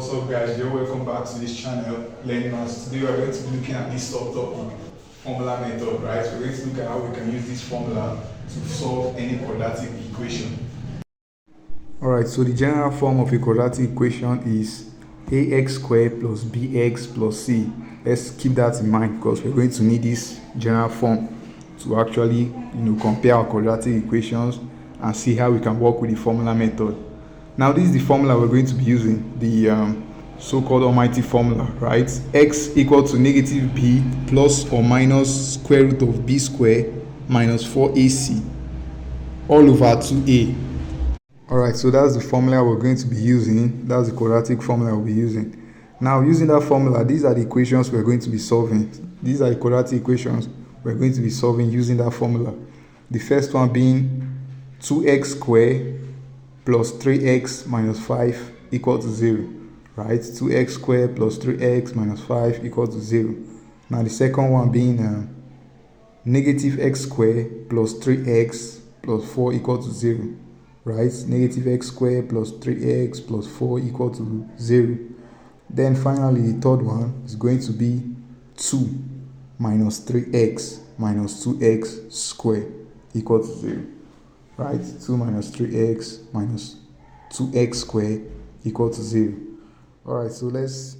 What's up guys, you're welcome back to this channel, Learning Maths. Today we're going to be looking at this subtopic, formula method, right? We're going to look at how we can use this formula to solve any quadratic equation. Alright, so the general form of a quadratic equation is ax squared plus bx plus c. Let's keep that in mind because we're going to need this general form to actually compare our quadratic equations and see how we can work with the formula method. Now this is the formula we're going to be using, the so-called almighty formula, right? X equal to negative b plus or minus square root of b squared minus 4ac all over 2a. Alright, so that's the formula we're going to be using. That's the quadratic formula we'll be using. Now using that formula, these are the equations we're going to be solving. These are the quadratic equations we're going to be solving using that formula. The first one being 2x squared plus 3x minus 5 equal to 0, right? 2x squared plus 3x minus 5 equal to 0. Now the second one being negative x squared plus 3x plus 4 equal to 0, right? Negative x squared plus 3x plus 4 equal to 0. Then finally the third one is going to be 2 minus 3x minus 2x squared equal to 0. Right, 2 minus 3x minus 2x squared equal to 0. Alright, so let's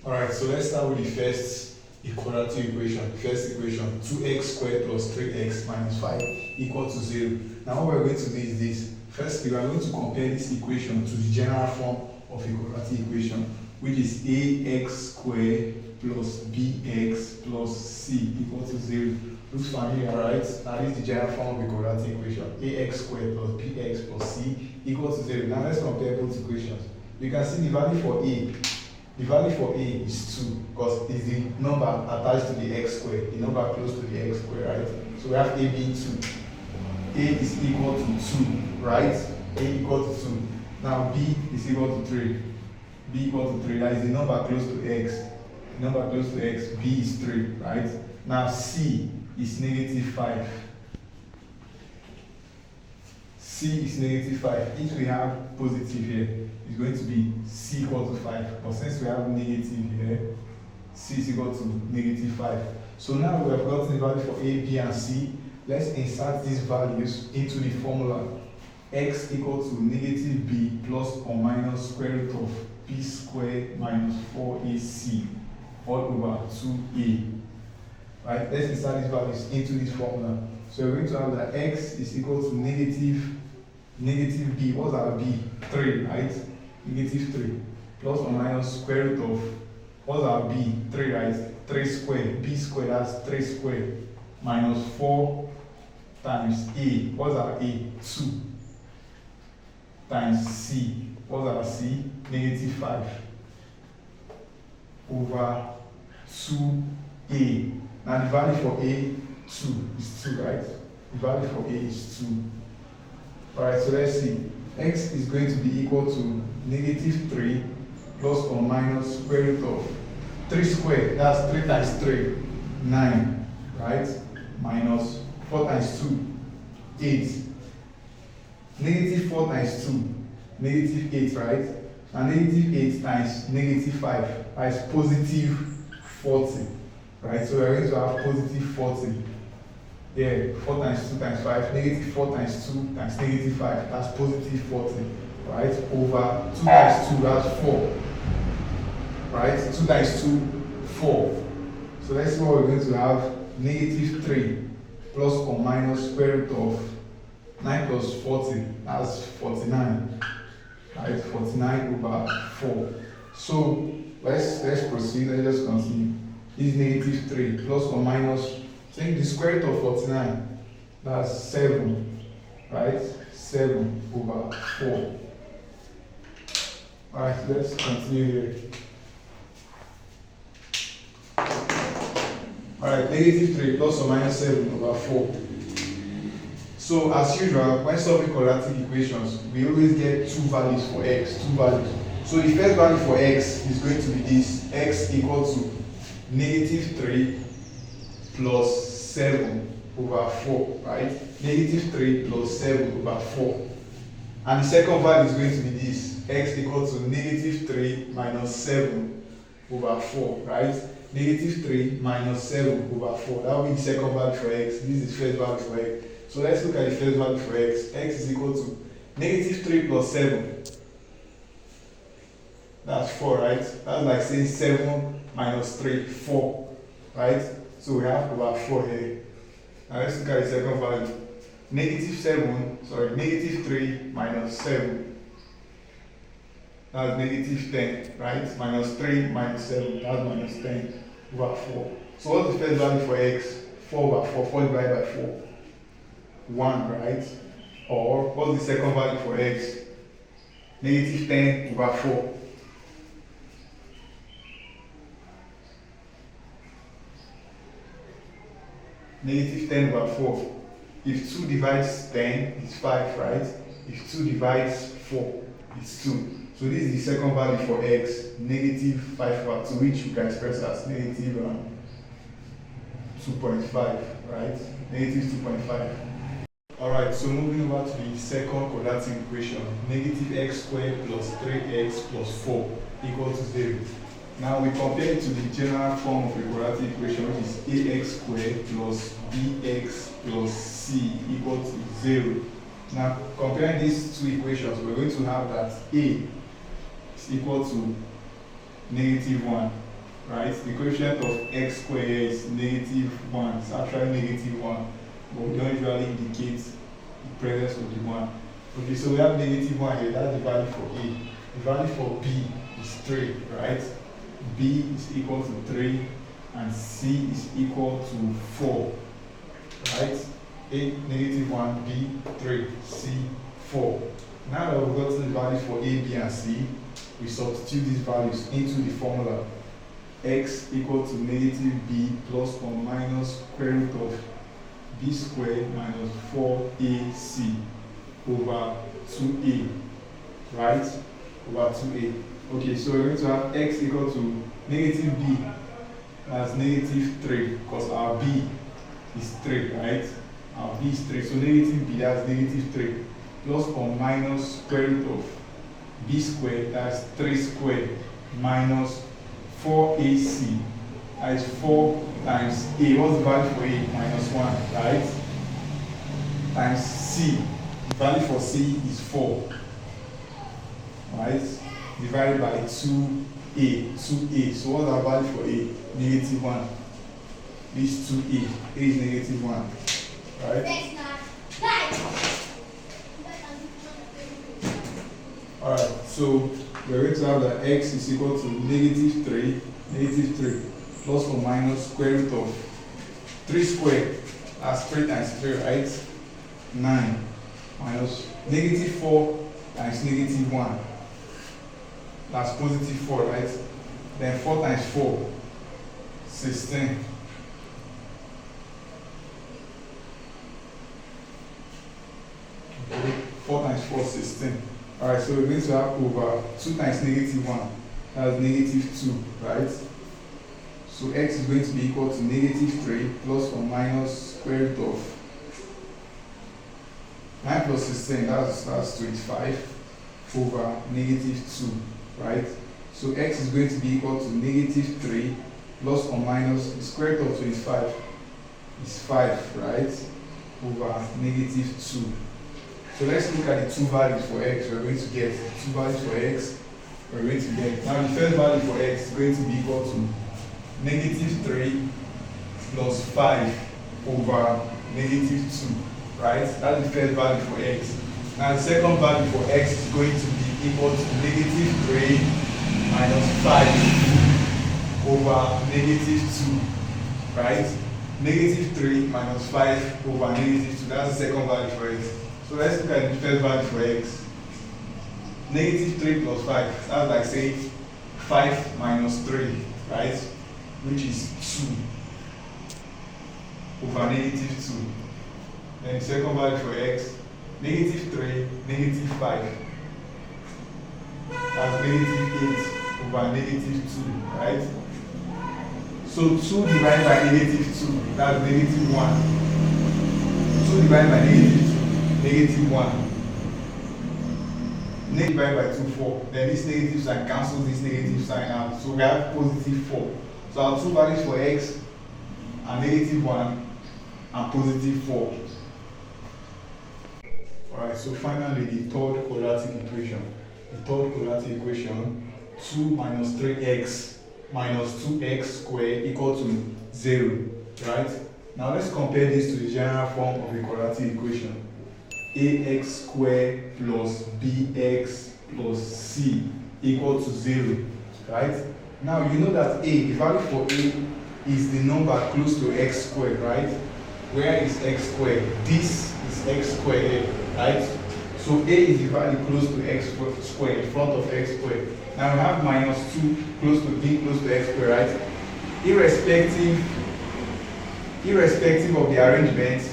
start with the first quadratic equation. First equation, 2x squared plus 3x minus 5 equal to 0. Now what we're going to do is this. Firstly, we are going to compare this equation to the general form of a quadratic equation, which is ax squared plus bx plus c equal to 0. Looks familiar, right? That is the general form of a quadratic equation. Ax squared plus bx plus c equals to 0. Now let's compare both equations. You can see the value for a. The value for a is 2 because it's the number attached to the x squared, the number close to the x squared, right? So we have a being 2. A is equal to 2, right? A equal to 2. Now b is equal to 3. B equal to 3. That is the number close to x. The number close to x, b is 3, right? Now c is negative 5. C is negative 5. If we have positive here, it's going to be c equal to 5. But since we have negative here, c is equal to negative 5. So now we have gotten the value for a, b, and c. Let's insert these values into the formula. X equal to negative b plus or minus square root of b squared minus 4ac all over 2a. Right, let's insert these values into this formula. So we're going to have that x is equal to negative b. What's our b? 3, right? Negative 3 plus or minus square root of, what's our b? 3, right? 3 squared. B squared, that's 3 squared minus 4 times a. What's our a? 2 times c. What's our c? Negative 5 over 2a. Now the value for a, 2 is 2, right? The value for a is 2. Alright, so let's see. X is going to be equal to negative 3 plus or minus square root of 3 squared. That's 3 times 3, 9, right? Minus 4 times 2, 8. Negative 4 times 2, negative 8, right? And negative 8 times negative 5, that is positive 40. Right, so we're going to have positive 40. Yeah, 4 times 2 times 5, negative 4 times 2 times negative 5, that's positive 40. Right, over 2 times 2, that's 4. Right, 2 times 2, 4. So let's see what we're going to have. Negative 3 plus or minus square root of 9 plus 40, that's 49. Right, 49 over 4. So let's proceed, let's just continue. This is negative 3 plus or minus, take the square root of 49, that's 7, right? 7 over 4. Alright, let's continue here. Alright, negative 3 plus or minus 7 over 4. So as usual, when solving quadratic equations, we always get two values for x, two values. So the first value for x is going to be this, x equal to negative 3 plus 7 over 4, right? Negative 3 plus 7 over 4. And the second value is going to be this, x equal to negative 3 minus 7 over 4, right? Negative 3 minus 7 over 4. That will be the second value for x. This is the first value for x. So let's look at the first value for x. X is equal to negative 3 plus 7. That's 4, right? That's like saying 7 minus 3, 4, right? So we have over 4 here. Now let's look at the second value. Negative 3 minus 7. That's negative 10, right? Minus 3 minus 7, that's minus 10 over 4. So what's the first value for x? 4 over 4, 4 divided by 4. 1, right? Or what's the second value for x? Negative 10 over 4. Negative 10 over 4. If 2 divides 10, it's 5, right? If 2 divides 4, it's 2. So this is the second value for x, negative 5 over 2, which you can express as negative 2.5, right? Negative 2.5. Alright, so moving over to the second quadratic equation, negative x squared plus 3x plus 4 equal to 0. Now we compare it to the general form of a quadratic equation, which is ax squared plus bx plus c equal to 0. Now comparing these two equations, we're going to have that a is equal to negative 1, right? The coefficient of x squared is negative 1. It's actually negative 1, but we don't usually indicate the presence of the 1. Okay, so we have negative 1 here. That's the value for a. The value for b is 3, right? B is equal to 3 and C is equal to 4, right? A, negative 1, B, 3, C, 4. Now that we've got the values for A, B, and C, we substitute these values into the formula. X equal to negative B plus or minus square root of B squared minus 4AC over 2A, right? Over 2A. Okay, so we're going to have x equal to negative b, that's negative 3, because our b is 3, right? Our b is 3, so negative b, that's negative 3, plus or minus square root of b squared, that's 3 squared, minus 4ac, that is 4 times a, what's the value for a? Minus 1, right? Times c, the value for c is 4, right? Divided by 2a. So what's our value for a? Negative 1. This 2a. A is negative 1. Right? Alright, so we're going to have that x is equal to negative 3, plus or minus square root of 3 squared. That's 3 times 3, right? 9 minus negative 4 times negative 1. That's positive 4, right? Then 4 times 4, 16. Okay, 4 times 4, 16. Alright, so we're going to have over 2 times negative 1. That's negative 2, right? So x is going to be equal to negative 3 plus or minus square root of 9 plus 16, that's 25 over negative 2. Right? So x is going to be equal to negative 3 plus or minus the square root of 25 is 5, right? Over negative 2. So let's look at the two values for x we're going to get. Two values for x we're going to get. Now the first value for x is going to be equal to negative 3 plus 5 over negative 2, right? That's the first value for x. Now the second value for x is going to be equal to negative 3 minus 5 over negative 2, right? Negative 3 minus 5 over negative 2, that's the second value for x. So let's look at the first value for x. Negative 3 plus 5, that's like say 5 minus 3, right? Which is 2 over negative 2. Then the second value for x, negative 3, negative 5. That's negative 8 over negative 2, right? So 2 divided by negative 2, that's negative 1. 2 divided by negative 2, negative 1. Negative divided by 2, 4. Then this negative sign cancels this negative sign out. So we have positive 4. So our two values for x are negative 1 and positive 4. Alright, so finally the third quadratic equation. The third quadratic equation, 2 minus 3x minus 2x squared equal to 0. Right? Now let's compare this to the general form of the quadratic equation. Ax squared plus bx plus c equal to 0. Right? Now you know that the value for a is the number close to x squared, right? Where is x squared? This is x squared, right? So a is the value close to x squared, in front of x squared. Now we have minus 2 close to b close to x squared, right? Irrespective of the arrangement,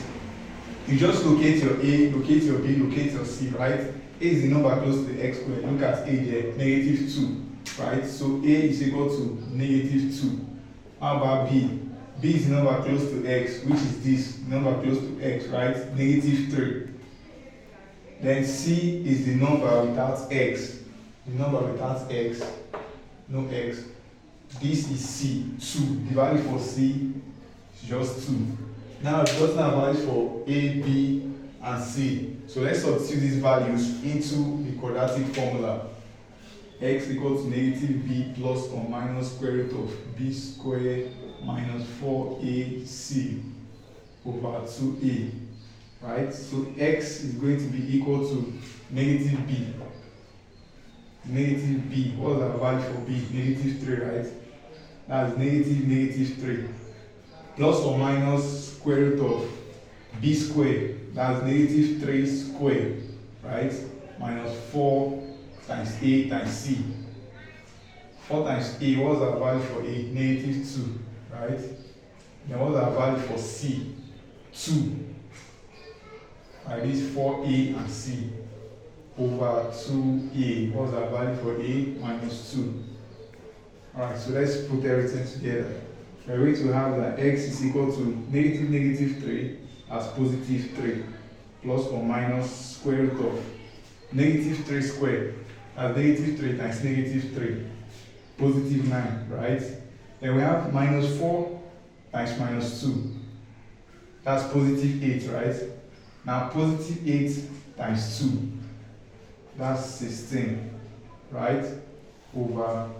you just locate your a, locate your b, locate your c, right? A is the number close to the x squared. Look at a there, negative 2, right? So a is equal to negative 2. How about b? B is the number close to x, which is this number close to x, right? Negative 3. Then c is the number without x. The number without x, no x. This is c, 2. The value for c is just 2. Now we've gotten our values for a, b, and c. So let's substitute these values into the quadratic formula. X equals to negative b plus or minus square root of b squared minus 4ac over 2a, right? So x is going to be equal to negative b. Negative b, what's our value for b? Negative 3, right? That's negative 3. Plus or minus square root of b squared, that's negative 3 squared, right? Minus 4 times a times c. 4 times a, what's our value for a? Negative 2. Right? Then what's our value for c? 2. Right, this 4a and c over 2a. What's our value for a? Minus 2. Alright, so let's put everything together. We're going to have that x is equal to negative 3 as positive 3 plus or minus square root of negative 3 squared as negative 3 times negative 3. Positive 9, right? Then we have minus 4 times minus 2. That's positive 8, right? Now positive 8 times 2. That's 16, right? Over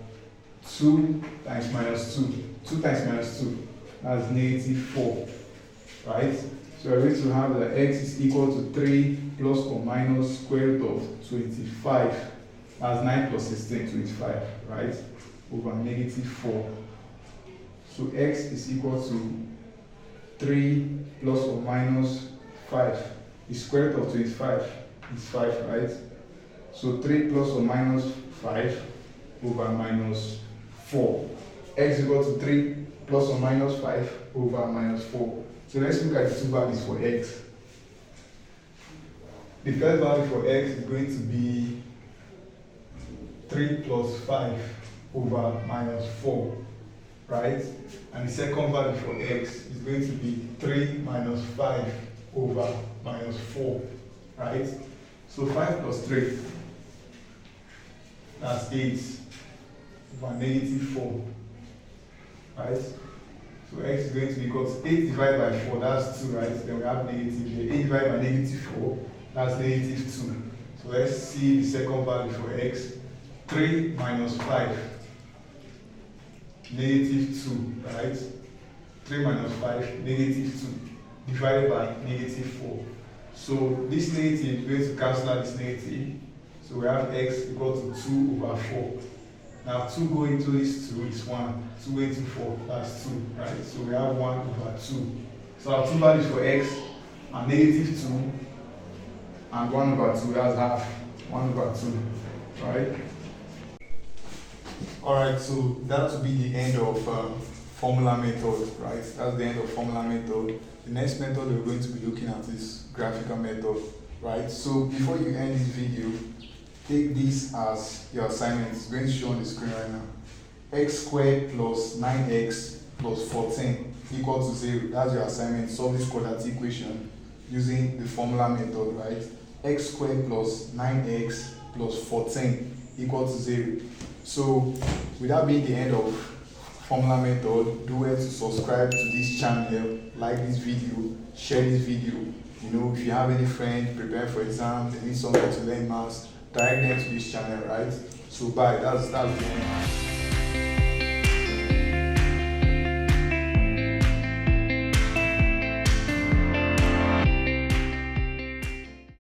2 times minus 2. 2 times minus 2. That's negative 4, right? So we're going to have that x is equal to 3 plus or minus square root of 25. That's 9 plus 16, 25, right? Over negative 4. So x is equal to 3 plus or minus 5. The square root of 25 is 5, right? So 3 plus or minus 5 over minus 4. X is equal to 3 plus or minus 5 over minus 4. So let's look at the two values for x. The first value for x is going to be 3 plus 5 over minus 4, right? And the second value for x is going to be 3 minus 5 over minus 4, right? So 5 plus 3, that's 8 over negative 4, right? So x is going to be equal to 8 divided by 4, that's 2, right? Then we have negative here. 8 divided by negative 4, that's negative 2. So let's see the second value for x. 3 minus 5, negative 2, right? 3 minus 5, negative 2, divided by negative 4. So this negative is going to cancel out this negative. So we have x equal to 2 over 4. Now 2 going into this 2 is 1. 2 going into 4, that's 2, right? So we have 1 over 2. So our two values for x are negative 2 and 1 over 2. That's half. 1 over 2, right? Alright, so that will be the end of formula method, right? That's the end of formula method. The next method we're going to be looking at is graphical method, right? So before you end this video, take this as your assignment. It's going to show on the screen right now. X squared plus 9x plus 14 equal to 0. That's your assignment. Solve this quadratic equation using the formula method, right? X squared plus 9x plus 14 equal to 0. So with that being the end of formula method, do well to subscribe to this channel, like this video, share this video. You know, if you have any friend preparing for exams, they need something to learn maths, direct them to this channel, right? So bye, that's the end.